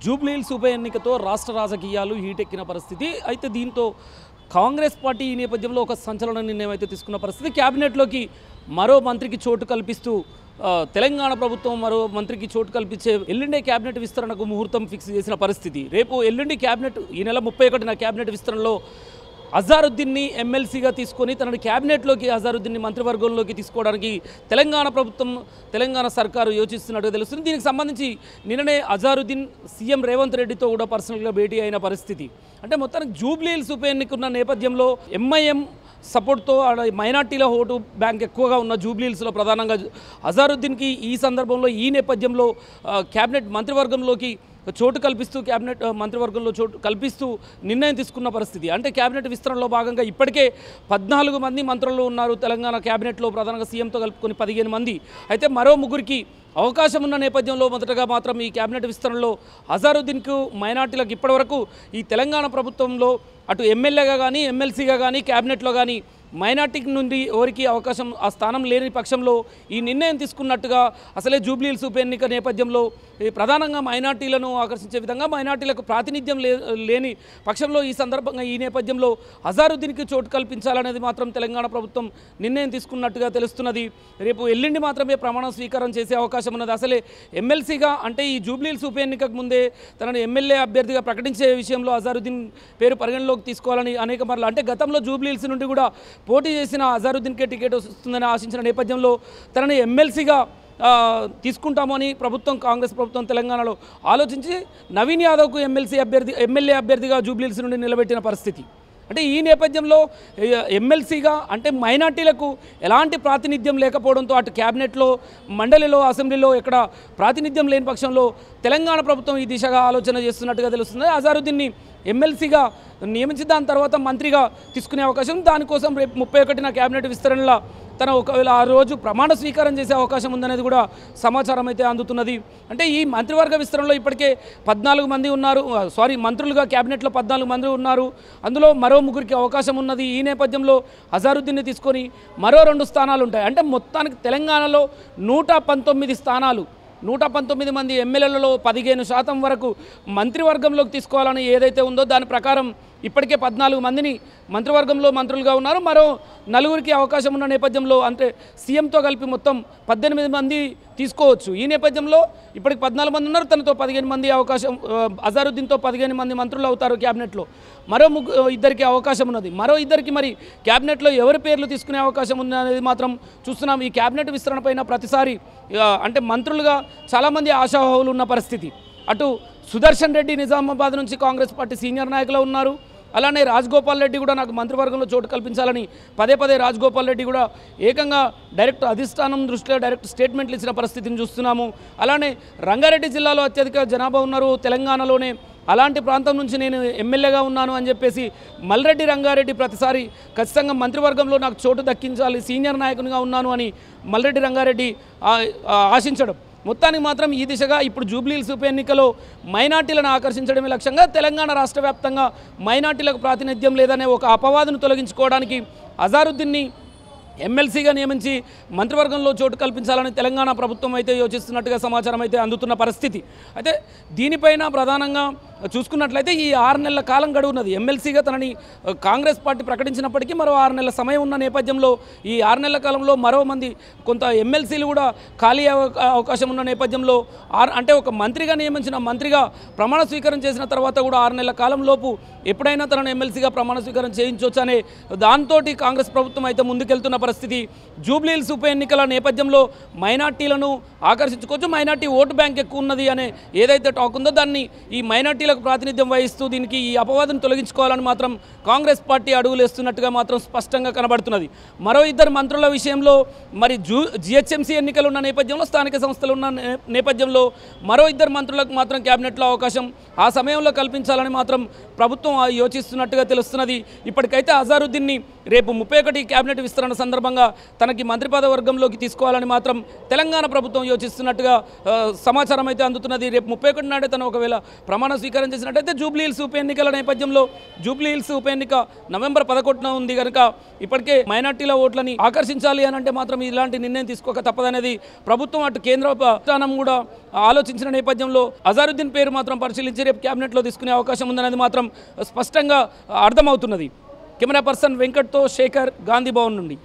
జూబ్లీహిల్స్ ఉప ఎన్నికతో రాష్ట్ర రాజకీయాలు హీటెక్కిన పరిస్థితి. అయితే దీంతో కాంగ్రెస్ పార్టీ ఈ నేపథ్యంలో ఒక సంచలన నిర్ణయం అయితే తీసుకున్న పరిస్థితి. క్యాబినెట్లోకి మరో మంత్రికి చోటు కల్పిస్తూ తెలంగాణ ప్రభుత్వం మరో మంత్రికి చోటు కల్పించే ఎల్లుండే క్యాబినెట్ విస్తరణకు ముహూర్తం ఫిక్స్ చేసిన పరిస్థితి. రేపు ఎల్లుండి క్యాబినెట్ ఈ నెల 31న క్యాబినెట్ విస్తరణలో అజారుద్దీన్ని ఎమ్మెల్సీగా తీసుకొని తనని క్యాబినెట్లోకి అజారుద్దీన్ని మంత్రివర్గంలోకి తీసుకోవడానికి తెలంగాణ ప్రభుత్వం తెలంగాణ సర్కారు యోచిస్తున్నట్టుగా తెలుస్తుంది. దీనికి సంబంధించి నిన్ననే అజారుద్దీన్ సీఎం రేవంత్ రెడ్డితో కూడా పర్సనల్గా భేటీ అయిన పరిస్థితి. అంటే మొత్తానికి జూబ్లీహిల్స్ ఉప ఎన్నికన్న నేపథ్యంలో ఎంఐఎం సపోర్ట్తో మైనార్టీల ఓటు బ్యాంక్ ఎక్కువగా ఉన్న జూబ్లీహిల్స్లో ప్రధానంగా అజారుద్దీన్కి ఈ సందర్భంలో ఈ నేపథ్యంలో క్యాబినెట్ మంత్రివర్గంలోకి చోటు కల్పిస్తూ క్యాబినెట్ మంత్రివర్గంలో చోటు కల్పిస్తూ నిర్ణయం తీసుకున్న పరిస్థితి. అంటే క్యాబినెట్ విస్తరణలో భాగంగా ఇప్పటికే 14 మంది మంత్రులు ఉన్నారు తెలంగాణ క్యాబినెట్లో, ప్రధానంగా సీఎంతో కలుపుకొని 15 మంది. అయితే మరో ముగ్గురికి అవకాశం ఉన్న నేపథ్యంలో మొదటగా మాత్రం ఈ క్యాబినెట్ విస్తరణలో అజారుద్దీన్కు మైనార్టీలకు ఇప్పటివరకు ఈ తెలంగాణ ప్రభుత్వంలో అటు ఎమ్మెల్యేగా కానీ ఎమ్మెల్సీగా కానీ క్యాబినెట్లో కానీ మైనార్టీ నుండి ఎవరికి అవకాశం ఆ స్థానం లేని పక్షంలో ఈ నిర్ణయం తీసుకున్నట్టుగా అసలే జూబ్లీహిల్స్ ఉప ఎన్నిక నేపథ్యంలో ప్రధానంగా మైనార్టీలను ఆకర్షించే విధంగా మైనార్టీలకు ప్రాతినిధ్యం లేని పక్షంలో ఈ సందర్భంగా ఈ నేపథ్యంలో అజారుద్దీన్కి చోటు కల్పించాలనేది మాత్రం తెలంగాణ ప్రభుత్వం నిర్ణయం తీసుకున్నట్టుగా తెలుస్తున్నది. రేపు ఎల్లుండి మాత్రమే ప్రమాణ స్వీకారం చేసే అవకాశం ఉన్నది. అసలే ఎమ్మెల్సీగా అంటే ఈ జూబ్లీహిల్స్ ఉప ఎన్నికకు ముందే తనను ఎమ్మెల్యే అభ్యర్థిగా ప్రకటించే విషయంలో అజారుద్దీన్ పేరు పరిగణలోకి తీసుకోవాలని అనేక మార్లు అంటే గతంలో జూబ్లీహిల్స్ నుండి కూడా పోటీ చేసిన అజారుద్దీన్కే టికెట్ వస్తుందని ఆశించిన నేపథ్యంలో తనని ఎమ్మెల్సీగా తీసుకుంటామని ప్రభుత్వం కాంగ్రెస్ ప్రభుత్వం తెలంగాణలో ఆలోచించి నవీన్ యాదవ్కు ఎమ్మెల్యే అభ్యర్థిగా జూబ్లీహిల్స్ నుండి నిలబెట్టిన పరిస్థితి. అంటే ఈ నేపథ్యంలో ఎమ్మెల్సీగా అంటే మైనార్టీలకు ఎలాంటి ప్రాతినిధ్యం లేకపోవడంతో అటు క్యాబినెట్లో మండలిలో అసెంబ్లీలో ఎక్కడ ప్రాతినిధ్యం లేని పక్షంలో తెలంగాణ ప్రభుత్వం ఈ దిశగా ఆలోచన చేస్తున్నట్టుగా తెలుస్తుంది. అజారుద్దీన్ని ఎమ్మెల్సీగా నియమించి దాని తర్వాత మంత్రిగా తీసుకునే అవకాశం, దానికోసం రేపు 31న క్యాబినెట్ విస్తరణలో తన ఒకవేళ ఆ రోజు ప్రమాణ స్వీకారం చేసే అవకాశం ఉందనేది కూడా సమాచారం అయితే అందుతున్నది. అంటే ఈ మంత్రివర్గ విస్తరణలో ఇప్పటికే 14 మంది ఉన్నారు, మంత్రులుగా క్యాబినెట్లో 14 మంది ఉన్నారు. అందులో మరో ముగ్గురికి అవకాశం ఉన్నది. ఈ నేపథ్యంలో అజారుద్దీన్ని తీసుకొని మరో 2 స్థానాలు ఉంటాయి. అంటే మొత్తానికి తెలంగాణలో 119 స్థానాలు, 119 మంది ఎమ్మెల్యేలలో 15% వరకు మంత్రివర్గంలోకి తీసుకోవాలని ఏదైతే ఉందో దాని ప్రకారం ఇప్పటికే 14 మందిని మంత్రివర్గంలో మంత్రులుగా ఉన్నారు. మరో 4గురికి అవకాశం ఉన్న నేపథ్యంలో అంటే సీఎంతో కలిపి మొత్తం 18 మంది తీసుకోవచ్చు. ఈ నేపథ్యంలో ఇప్పటికి 14 మంది ఉన్నారు, తనతో 15 మంది అవకాశం, అజారుద్దీన్తో 15 మంది మంత్రులు అవుతారు క్యాబినెట్లో. మరో ఇద్దరికి అవకాశం ఉన్నది. మరో ఇద్దరికి మరి క్యాబినెట్లో ఎవరి పేర్లు తీసుకునే అవకాశం ఉంది అనేది మాత్రం చూస్తున్నాం. ఈ క్యాబినెట్ విస్తరణ పైన ప్రతిసారి అంటే మంత్రులుగా చాలామంది ఆశావాహులు ఉన్న పరిస్థితి. అటు సుదర్శన్ రెడ్డి నిజామాబాద్ నుంచి కాంగ్రెస్ పార్టీ సీనియర్ నాయకులు ఉన్నారు. అలానే రాజగోపాల్ రెడ్డి కూడా నాకు మంత్రివర్గంలో చోటు కల్పించాలని పదే రాజగోపాల్ రెడ్డి కూడా ఏకంగా డైరెక్ట్ అధిష్టానం దృష్టిలో డైరెక్ట్ స్టేట్మెంట్లు ఇచ్చిన పరిస్థితిని చూస్తున్నాము. అలానే రంగారెడ్డి జిల్లాలో అత్యధిక జనాభా ఉన్నారు తెలంగాణలోనే, అలాంటి ప్రాంతం నుంచి నేను ఎమ్మెల్యేగా ఉన్నాను అని చెప్పేసి మల్రెడ్డి రంగారెడ్డి ప్రతిసారి ఖచ్చితంగా మంత్రివర్గంలో నాకు చోటు దక్కించాలి, సీనియర్ నాయకునిగా ఉన్నాను అని మల్రెడ్డి రంగారెడ్డి ఆశించడం. మొత్తానికి మాత్రం ఈ దిశగా ఇప్పుడు జూబ్లీహిల్స్ ఉప ఎన్నికలో మైనార్టీలను ఆకర్షించడమే లక్ష్యంగా తెలంగాణ రాష్ట్ర వ్యాప్తంగా మైనార్టీలకు ప్రాతినిధ్యం లేదనే ఒక అపవాదును తొలగించుకోవడానికి అజారుద్దీన్ని ఎమ్మెల్సీగా నియమించి మంత్రివర్గంలో చోటు కల్పించాలని తెలంగాణ ప్రభుత్వం అయితే యోచిస్తున్నట్టుగా సమాచారం అయితే అందుతున్న పరిస్థితి. అయితే దీనిపైన ప్రధానంగా చూసుకున్నట్లయితే ఈ 6 నెలల కాలం గడువున్నది. ఎమ్మెల్సీగా తనని కాంగ్రెస్ పార్టీ ప్రకటించినప్పటికీ మరో 6 నెలల సమయం ఉన్న నేపథ్యంలో ఈ 6 నెలల కాలంలో మరో మంది కొంత ఎమ్మెల్సీలు కూడా ఖాళీ అవకాశం ఉన్న నేపథ్యంలో అంటే ఒక మంత్రిగా నియమించిన మంత్రిగా ప్రమాణ స్వీకారం చేసిన తర్వాత కూడా 6 నెలల కాలంలోపు ఎప్పుడైనా తనను ఎమ్మెల్సీగా ప్రమాణ స్వీకారం చేయించవచ్చు అనే దాంతో కాంగ్రెస్ ప్రభుత్వం అయితే ముందుకెళ్తున్న పరిస్థితి. జూబ్లీహిల్స్ ఉప ఎన్నికల నేపథ్యంలో మైనార్టీలను ఆకర్షించుకోవచ్చు, మైనార్టీ ఓటు బ్యాంక్ ఎక్కువ ఉన్నది అనే ఏదైతే టాక్ ఉందో దాన్ని ఈ మైనార్టీలకు ప్రాతినిధ్యం వహిస్తూ దీనికి ఈ అపవాదం తొలగించుకోవాలని మాత్రం కాంగ్రెస్ పార్టీ అడుగులు వేస్తున్నట్టుగా మాత్రం స్పష్టంగా కనబడుతున్నది. మరో 2 మంత్రుల విషయంలో మరి జిహెచ్ఎంసీ ఎన్నికలు ఉన్న నేపథ్యంలో, స్థానిక సంస్థలు ఉన్న నేపథ్యంలో మరో 2 మంత్రులకు మాత్రం క్యాబినెట్లో అవకాశం ఆ సమయంలో కల్పించాలని మాత్రం ప్రభుత్వం యోచిస్తున్నట్టుగా తెలుస్తున్నది. ఇప్పటికైతే అజారుద్దీన్ని రేపు 31 క్యాబినెట్ విస్తరణ సందర్భంగా తనకి మంత్రిపద వర్గంలోకి తీసుకోవాలని మాత్రం తెలంగాణ ప్రభుత్వం యోచిస్తున్నట్టుగా సమాచారం అయితే అందుతున్నది. రేపు 31 నాడే తను ఒకవేళ ప్రమాణ స్వీకారం ప్రకారం చేసినట్టయితే జూబ్లీ హిల్స్ ఉప ఎన్నికల నేపథ్యంలో జూబ్లీ హిల్స్ ఉప ఎన్నిక నవంబర్ 11న ఉంది కనుక ఇప్పటికే మైనార్టీల ఓట్లని ఆకర్షించాలి అని అంటే మాత్రం ఇలాంటి నిర్ణయం తీసుకోక తప్పదనేది ప్రభుత్వం అటు కేంద్ర స్థానం కూడా ఆలోచించిన నేపథ్యంలో అజారుద్దీన్ పేరు మాత్రం పరిశీలించి రేపు క్యాబినెట్లో తీసుకునే అవకాశం ఉందనేది మాత్రం స్పష్టంగా అర్థమవుతున్నది. కెమెరా పర్సన్ వెంకట్తో శేఖర్, గాంధీ భవన్ నుండి.